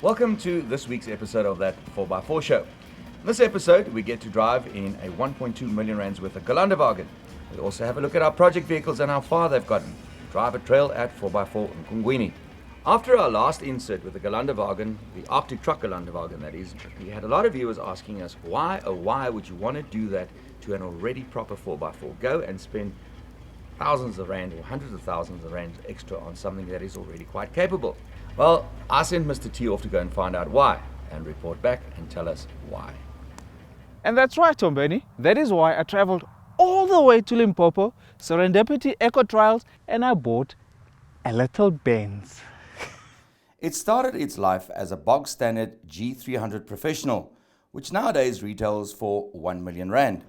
Welcome to this week's episode of that 4x4 show. In this episode, we get to drive in a 1.2 million rands worth of Gelandewagen. We also have a look at our project vehicles and how far they've gotten. Drive a trail at 4x4 in Kungwini. After our last insert with the Gelandewagen, the Arctic truck Gelandewagen that is, we had a lot of viewers asking us why would you want to do that to an already proper 4x4? Go and spend thousands of rand or hundreds of thousands of rand extra on something that is already quite capable. Well, I sent Mr. T off to go and find out why and report back and tell us why. And that's right, Tombeni. That is why I traveled all the way to Limpopo, Serendipity Eco Trials, and I bought a little Benz. It started its life as a bog standard G300 Professional, which nowadays retails for 1 million rand.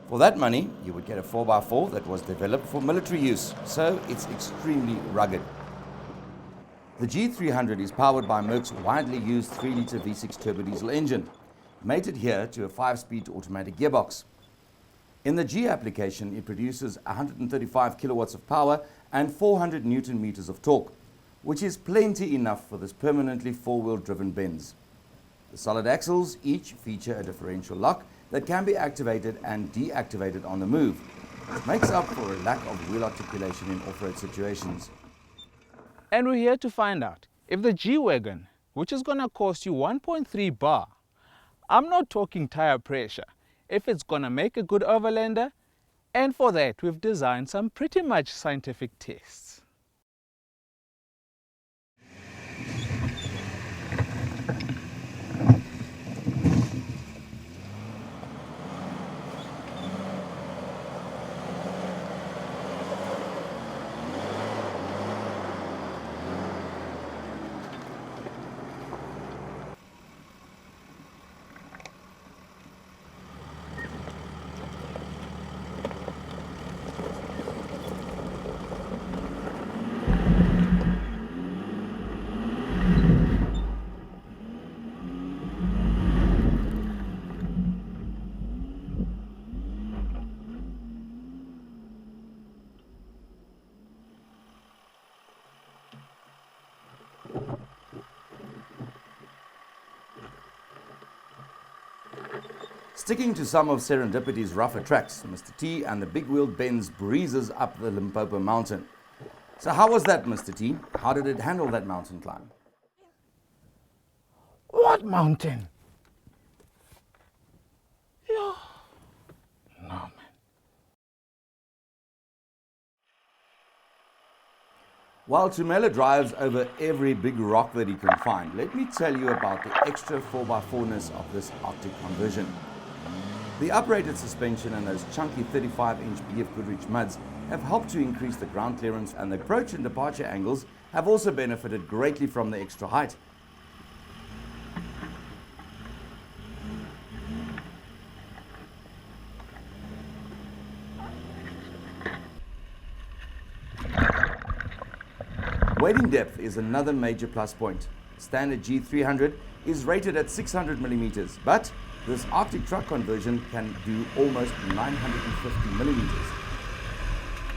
For that money, you would get a 4x4 that was developed for military use, so it's extremely rugged. The G300 is powered by Merc's widely used 3-litre V6 turbodiesel engine, mated here to a 5-speed automatic gearbox. In the G application, it produces 135 kilowatts of power and 400 newton meters of torque, which is plenty enough for this permanently 4-wheel driven Benz. The solid axles each feature a differential lock that can be activated and deactivated on the move. It makes up for a lack of wheel articulation in off-road situations. And we're here to find out if the G-Wagon, which is going to cost you 1.3 bar, I'm not talking tire pressure, if it's going to make a good overlander, and for that we've designed some pretty much scientific tests. Sticking to some of Serendipity's rougher tracks, Mr. T and the big-wheeled Benz breezes up the Limpopo mountain. So how was that, Mr. T? How did it handle that mountain climb? What mountain? Yeah. No, man. While Tumela drives over every big rock that he can find, let me tell you about the extra 4x4-ness of this Arctic conversion. The uprated suspension and those chunky 35-inch BF Goodrich muds have helped to increase the ground clearance, and the approach and departure angles have also benefited greatly from the extra height. Wading depth is another major plus point. Standard G300 is rated at 600 millimeters, but this Arctic truck conversion can do almost 950 millimeters.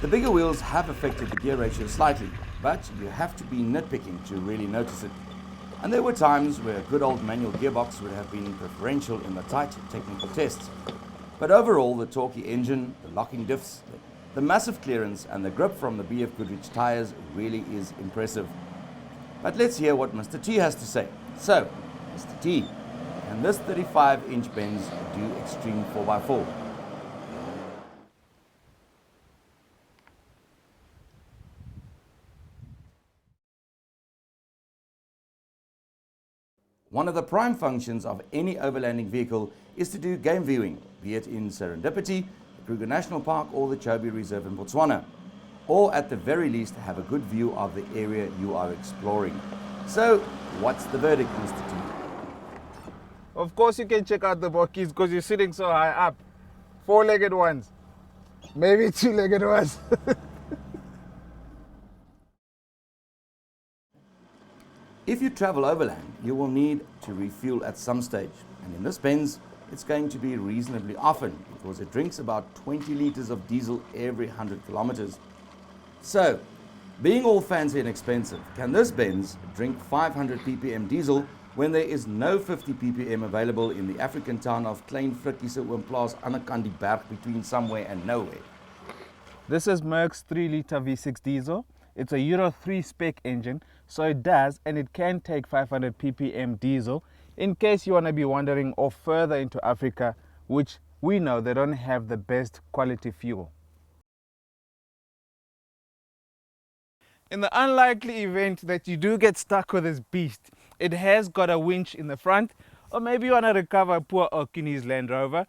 The bigger wheels have affected the gear ratio slightly, but you have to be nitpicking to really notice it. And there were times where a good old manual gearbox would have been preferential in the tight technical tests. But overall, the torquey engine, the locking diffs, the massive clearance and the grip from the BF Goodrich tires really is impressive. But let's hear what Mr. T has to say. So, Mr. T, can this 35-inch Benz do extreme 4x4? One of the prime functions of any overlanding vehicle is to do game viewing, be it in Serendipity, the Kruger National Park or the Chobe Reserve in Botswana, or at the very least have a good view of the area you are exploring. So, what's the verdict, Mr. T? Of course you can check out the bokkies because you're sitting so high up. 4-legged ones. Maybe 2-legged ones. If you travel overland, you will need to refuel at some stage. And in this Benz, it's going to be reasonably often because it drinks about 20 liters of diesel every 100 kilometers. So, Being all fancy and expensive, can this Benz drink 500 ppm diesel when there is no 50 ppm available in the African town of Klein Frikkiese Oomplaas aan die berg between somewhere and nowhere? This is Merc's 3-litre V6 diesel. It's a Euro 3 spec engine, so it does and it can take 500 ppm diesel in case you want to be wandering off further into Africa, which we know they don't have the best quality fuel. In the unlikely event that you do get stuck with this beast, it has got a winch in the front, or maybe you want to recover poor O'Kinney's Land Rover,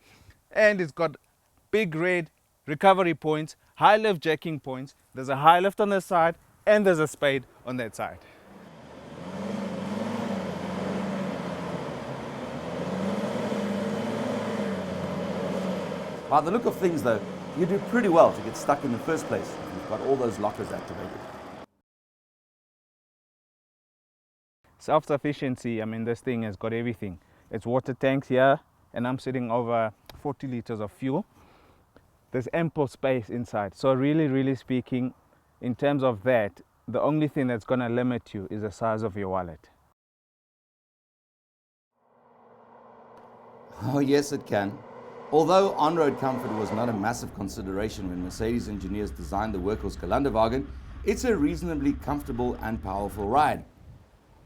and it's got big red recovery points, high lift jacking points. There's a high lift on the side and there's a spade on that side. By the look of things though, you do pretty well to get stuck in the first place. You've got all those lockers activated. Self-sufficiency, I mean, this thing has got everything. It's water tanks here, and I'm sitting over 40 liters of fuel. There's ample space inside. So really speaking, in terms of that, the only thing that's going to limit you is the size of your wallet. Oh yes, it can. Although on-road comfort was not a massive consideration when Mercedes engineers designed the workhorse Gelandewagen, it's a reasonably comfortable and powerful ride.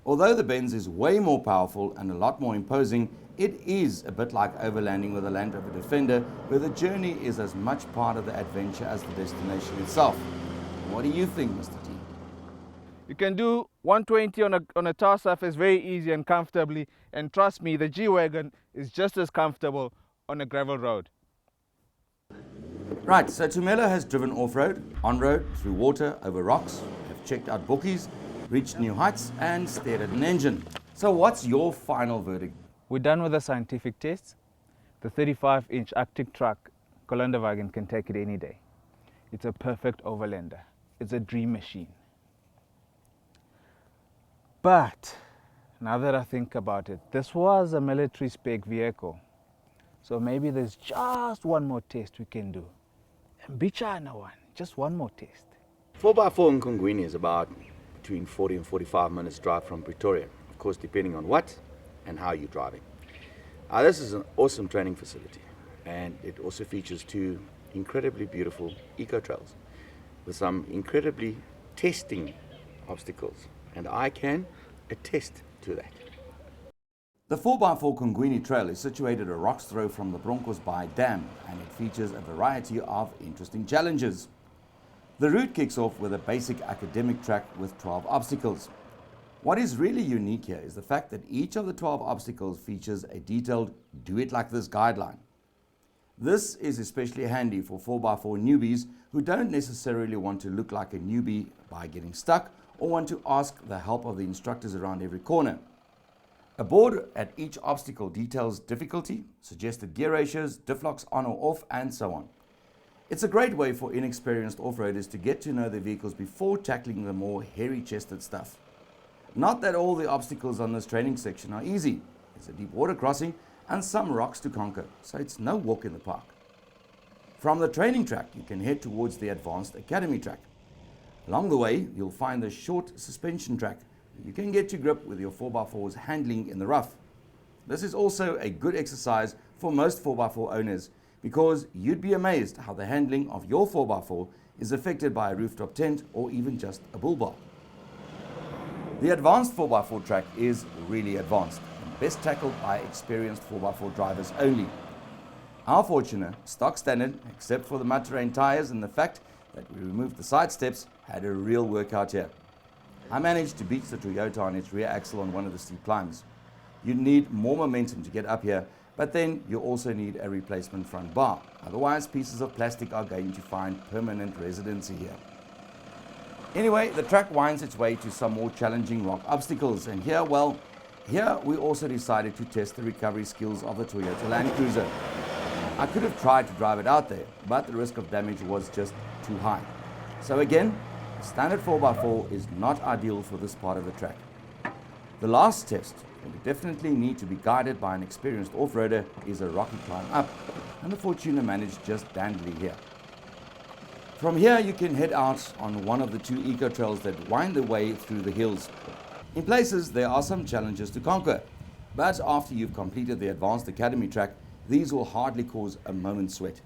Although the Benz is way more powerful and a lot more imposing, it is a bit like overlanding with a Land Rover Defender, where the journey is as much part of the adventure as the destination itself. What do you think, Mr. T? You can do 120 on a tar surface very easy and comfortably, and trust me, the G-Wagon is just as comfortable on a gravel road. Right, so Tumelo has driven off-road, on-road, through water, over rocks, have checked out bookies, reached new heights and stared at an engine. So what's your final verdict? We're done with the scientific tests. The 35-inch Arctic truck Gelandewagen can take it any day. It's a perfect overlander. It's a dream machine. But now that I think about it, this was a military spec vehicle. So maybe there's just one more test we can do. And Bichana one, just one more test. 4x4 in Kongwini is about between 40 and 45 minutes drive from Pretoria, of course depending on what and how you're driving. This is an awesome training facility, and it also features two incredibly beautiful eco trails with some incredibly testing obstacles, and I can attest to that. The 4x4 Kongwini Trail is situated a rock's throw from the Bronkhorstbaai Dam, and it features a variety of interesting challenges. The route kicks off with a basic academic track with 12 obstacles. What is really unique here is the fact that each of the 12 obstacles features a detailed "do it like this" guideline. This is especially handy for 4x4 newbies who don't necessarily want to look like a newbie by getting stuck or want to ask the help of the instructors around every corner. A board at each obstacle details difficulty, suggested gear ratios, diff locks on or off, and so on. It's a great way for inexperienced off-roaders to get to know their vehicles before tackling the more hairy-chested stuff. Not that all the obstacles on this training section are easy. There's a deep water crossing and some rocks to conquer, so it's no walk in the park. From the training track, you can head towards the Advanced Academy track. Along the way, you'll find the short suspension track. You can get to grip with your 4x4's handling in the rough. This is also a good exercise for most 4x4 owners, because you'd be amazed how the handling of your 4x4 is affected by a rooftop tent or even just a bull bar. The advanced 4x4 track is really advanced and best tackled by experienced 4x4 drivers only. Our Fortuner, stock standard, except for the mud terrain tyres and the fact that we removed the side steps, had a real workout here. I managed to beat the Toyota on its rear axle on one of the steep climbs. You need more momentum to get up here, but then you also need a replacement front bar. Otherwise, pieces of plastic are going to find permanent residency here. Anyway, the track winds its way to some more challenging rock obstacles, and here we also decided to test the recovery skills of the Toyota Land Cruiser. I could have tried to drive it out there, but the risk of damage was just too high. So again, a standard 4x4 is not ideal for this part of the track. The last test, where we definitely need to be guided by an experienced off-roader, is a rocky climb up, and the Fortuner managed just dandly here. From here you can head out on one of the two eco trails that wind their way through the hills. In places there are some challenges to conquer, but after you've completed the Advanced Academy track, these will hardly cause a moment's sweat.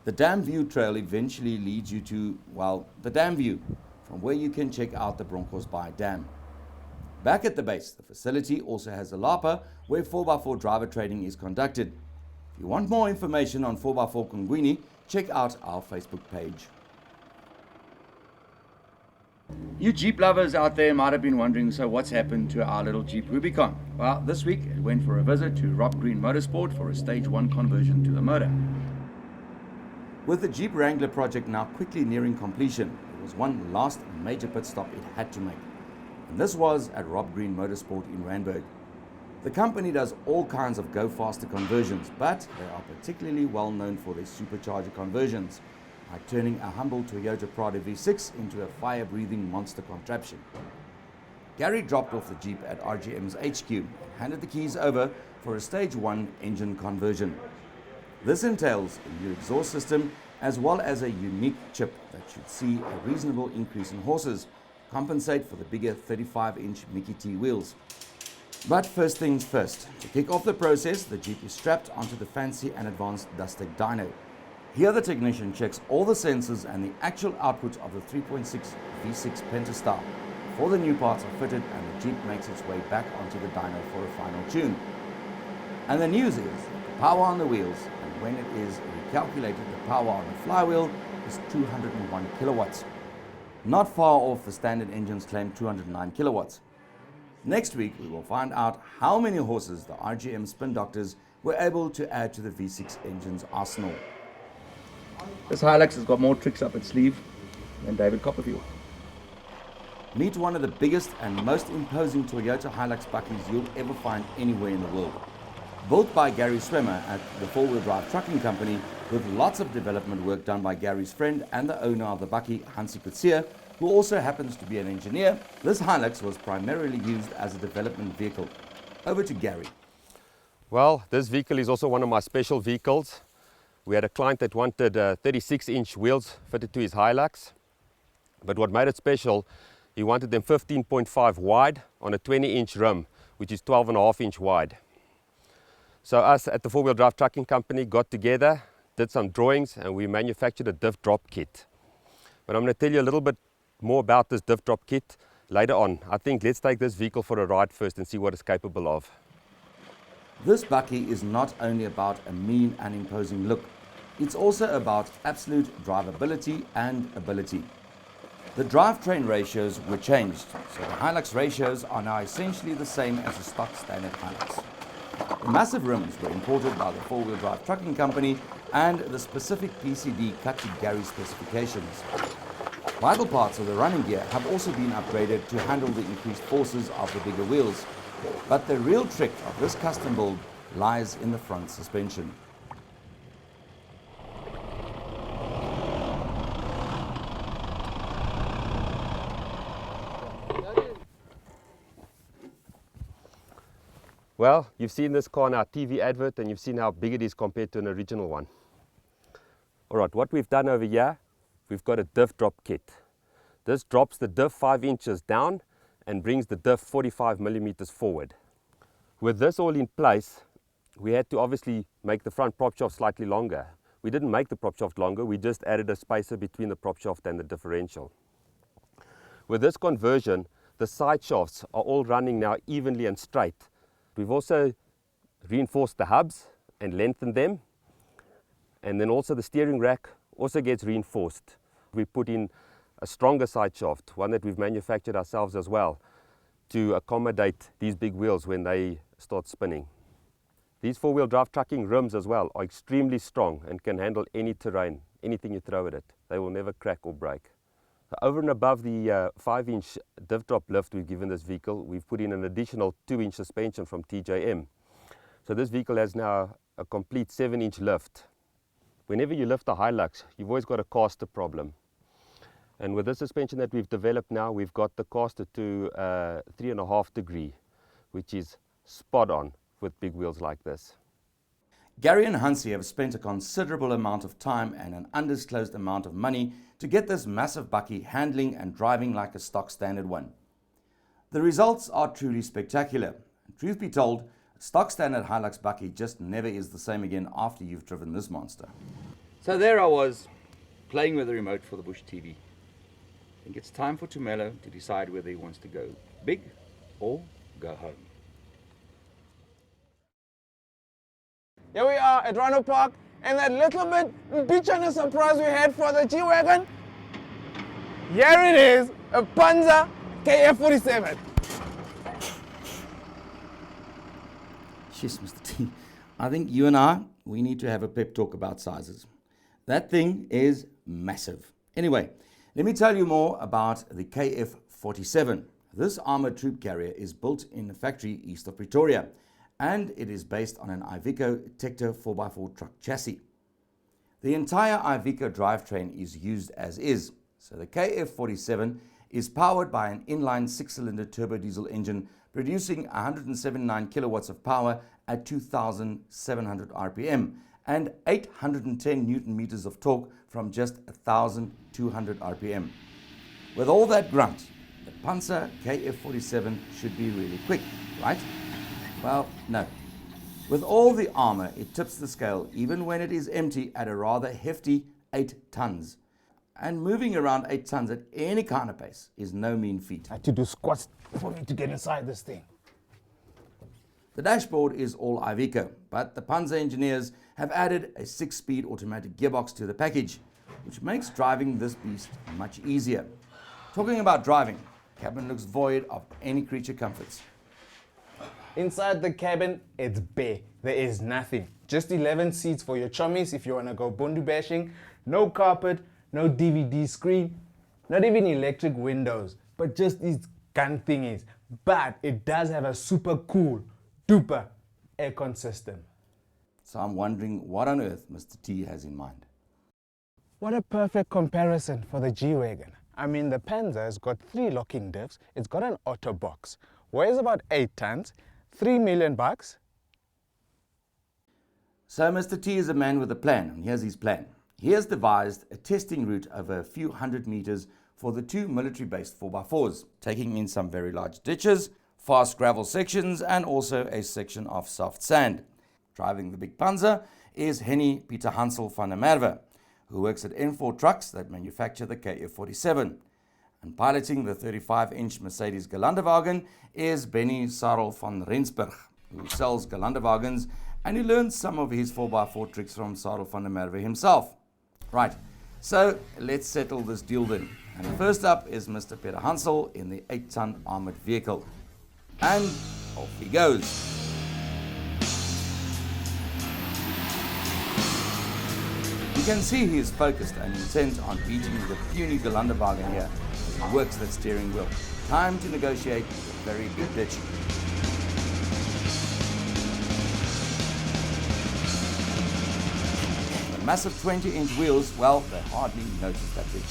The Dam View Trail eventually leads you to, well, the Dam View, from where you can check out the Bronkhorstbaai Dam. Back at the base, the facility also has a Lapa where 4x4 driver training is conducted. If you want more information on 4x4 Kongwini, check out our Facebook page. You Jeep lovers out there might have been wondering, so what's happened to our little Jeep Rubicon? Well, this week it went for a visit to Rob Green Motorsport for a Stage 1 conversion to the motor. With the Jeep Wrangler project now quickly nearing completion, there was one last major pit stop it had to make. And this was at Rob Green Motorsport in Randburg. The company does all kinds of go-faster conversions, but they are particularly well known for their supercharger conversions, like turning a humble Toyota Prado V6 into a fire-breathing monster contraption. Gary dropped off the Jeep at RGM's HQ and handed the keys over for a Stage 1 engine conversion. This entails a new exhaust system as well as a unique chip that should see a reasonable increase in horses, compensate for the bigger 35-inch Mickey T wheels. But first things first, to kick off the process, the Jeep is strapped onto the fancy and advanced Dustec dyno. Here the technician checks all the sensors and the actual output of the 3.6 V6 Pentastar before the new parts are fitted and the Jeep makes its way back onto the dyno for a final tune. And the news is the power on the wheels, and when it is recalculated, the power on the flywheel is 201 kilowatts. Not far off the standard engine's claimed 209 kilowatts. Next week we will find out how many horses the RGM spin doctors were able to add to the V6 engine's arsenal. This Hilux has got more tricks up its sleeve than David Copperfield. Meet one of the biggest and most imposing Toyota Hilux buckies you'll ever find anywhere in the world. Built by Gary Swemmer at the four-wheel drive trucking company, with lots of development work done by Gary's friend and the owner of the bucky, Hansi Kutsia, who also happens to be an engineer, this Hilux was primarily used as a development vehicle. Over to Gary. Well, this vehicle is also one of my special vehicles. We had a client that wanted 36-inch wheels fitted to his Hilux, but what made it special, he wanted them 15.5 wide on a 20-inch rim, which is 12.5-inch wide. So us at the four-wheel drive trucking company got together, did some drawings, and we manufactured a diff drop kit. But I'm going to tell you a little bit more about this diff drop kit later on. I think let's take this vehicle for a ride first and see what it's capable of. This bucky is not only about a mean and imposing look, it's also about absolute drivability and ability. The drivetrain ratios were changed, so the Hilux ratios are now essentially the same as the stock standard Hilux. The massive rims were imported by the four-wheel drive trucking company and the specific PCD cut to Gary's specifications. Vital parts of the running gear have also been upgraded to handle the increased forces of the bigger wheels. But the real trick of this custom build lies in the front suspension. Well, you've seen this car in our TV advert and you've seen how big it is compared to an original one. Alright, what we've done over here, we've got a diff drop kit. This drops the diff 5 inches down and brings the diff 45 millimeters forward. With this all in place, we had to obviously make the front prop shaft slightly longer. We didn't make the prop shaft longer, we just added a spacer between the prop shaft and the differential. With this conversion, the side shafts are all running now evenly and straight. We've also reinforced the hubs and lengthened them, and then also the steering rack also gets reinforced. We put in a stronger side shaft, one that we've manufactured ourselves as well, to accommodate these big wheels when they start spinning. These four-wheel drive trucking rims as well are extremely strong and can handle any terrain, anything you throw at it. They will never crack or break. Over and above the 5-inch diff drop lift we've given this vehicle, we've put in an additional 2-inch suspension from TJM. So this vehicle has now a complete 7-inch lift. Whenever you lift a Hilux, you've always got a caster problem. And with this suspension that we've developed now, we've got the caster to 3.5 degree, which is spot on with big wheels like this. Gary and Hansi have spent a considerable amount of time and an undisclosed amount of money to get this massive bakkie handling and driving like a stock standard one. The results are truly spectacular. Truth be told, a stock standard Hilux bakkie just never is the same again after you've driven this monster. So there I was, playing with the remote for the Bush TV. I think it's time for Tumelo to decide whether he wants to go big or go home. Here we are at Rhino Park, and that little bit bitch on a surprise we had for the G-Wagon. Here it is, a Panzer KF47. Jeez, Mr. T, I think you and we need to have a pep talk about sizes. That thing is massive. Anyway, let me tell you more about the KF47. This armored troop carrier is built in a factory east of Pretoria, and it is based on an Iveco Tecto 4x4 truck chassis. The entire Iveco drivetrain is used as is, so the KF47 is powered by an inline 6-cylinder turbo diesel engine producing 179 kilowatts of power at 2,700 RPM and 810 Newton meters of torque from just 1,200 RPM. With all that grunt, the Panzer KF47 should be really quick, right? Well, no. With all the armor, it tips the scale even when it is empty at a rather hefty 8 tons. And moving around 8 tons at any kind of pace is no mean feat. I had to do squats for me to get inside this thing. The dashboard is all Iveco, but the Panzer engineers have added a 6-speed automatic gearbox to the package, which makes driving this beast much easier. Talking about driving, the cabin looks void of any creature comforts. Inside the cabin, it's bare. There is nothing. Just 11 seats for your chummies if you want to go bundu bashing. No carpet, no DVD screen, not even electric windows, but just these gun thingies. But it does have a super cool, duper aircon system. So I'm wondering what on earth Mr. T has in mind. What a perfect comparison for the G-Wagon. I mean, the Panzer's got 3 locking diffs, it's got an auto box, weighs about 8 tons, $3 million. So Mr. T is a man with a plan, and here's his plan. He has devised a testing route over a few hundred meters for the 2 military-based 4x4s, taking in some very large ditches, fast gravel sections, and also a section of soft sand. Driving the big Panzer is Henny Pieter Hansel van der Merwe, who works at N4 Trucks that manufacture the KF47. And piloting the 35-inch Mercedes Gelandewagen is Benny Sarel van Rensburg, who sells Gelandewagens, and he learned some of his 4x4 tricks from Sarel van der Merwe himself. Right, so let's settle this deal then. And first up is Mr. Pieter Hansel in the 8-ton armored vehicle. And off he goes. You can see he is focused and intent on beating the puny Gelandewagen here. He works that steering wheel. Time to negotiate with a very big ditch. The massive 20-inch wheels, well, they hardly notice that ditch.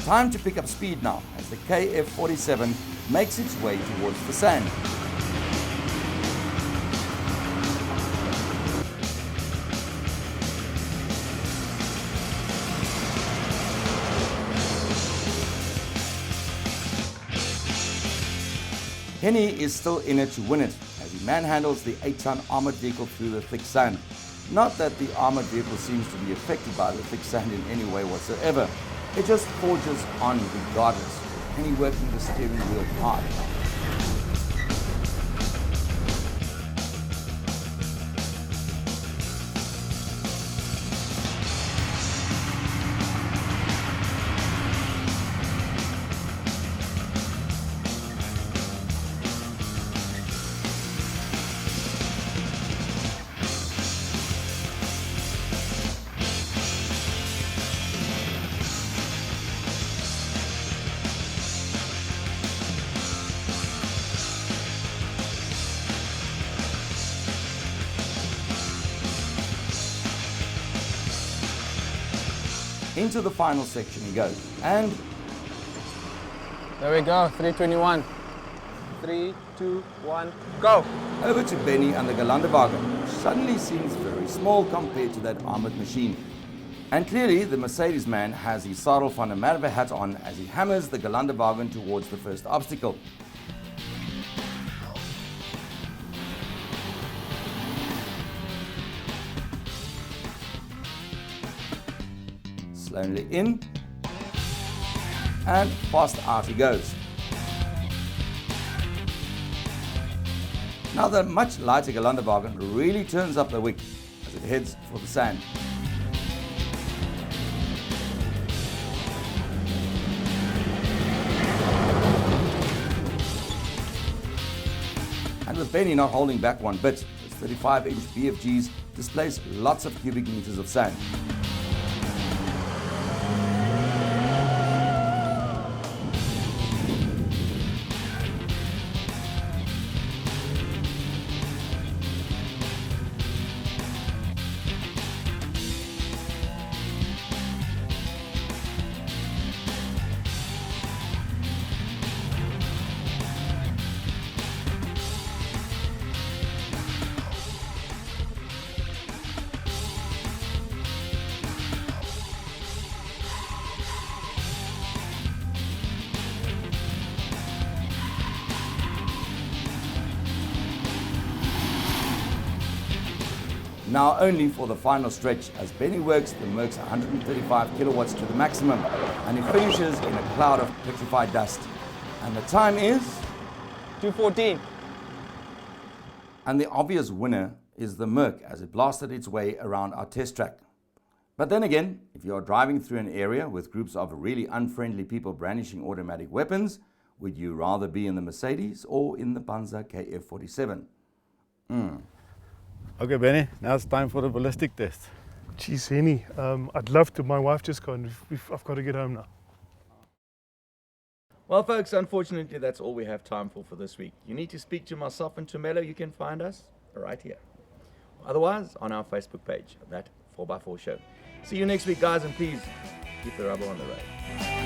Time to pick up speed now as the KF47 makes its way towards the sand. Henny is still in it to win it as he manhandles the 8-ton armored vehicle through the thick sand. Not that the armored vehicle seems to be affected by the thick sand in any way whatsoever. It just forges on regardless, with Henny working the steering wheel hard. Into the final section he goes, and There we go, 321. 3, 2, 1, go! over to Benny and the Gelandewagen, which suddenly seems very small compared to that armored machine. And clearly the Mercedes man has his Sadel van der Merwe hat on as he hammers the Gelandewagen towards the first obstacle. Slowly in, and fast out he goes. Now the much lighter Gelandewagen really turns up the wick as it heads for the sand. And with Benny not holding back one bit, his 35-inch BFGs displace lots of cubic meters of sand. Now only for the final stretch as Benny works the Merc's 135 kilowatts to the maximum, and he finishes in a cloud of petrified dust. And the time is 2:14. And the obvious winner is the Merc as it blasted its way around our test track. But then again, if you are driving through an area with groups of really unfriendly people brandishing automatic weapons, would you rather be in the Mercedes or in the Panzer KF-47? Okay, Benny, now it's time for the ballistic test. Geez, Henny, I'd love to. My wife just gone. I've got to get home now. Well, folks, unfortunately, that's all we have time for this week. You need to speak to myself and Tumelo. You can find us right here. Otherwise, on our Facebook page, that 4x4 show. See you next week, guys, and please keep the rubber on the road.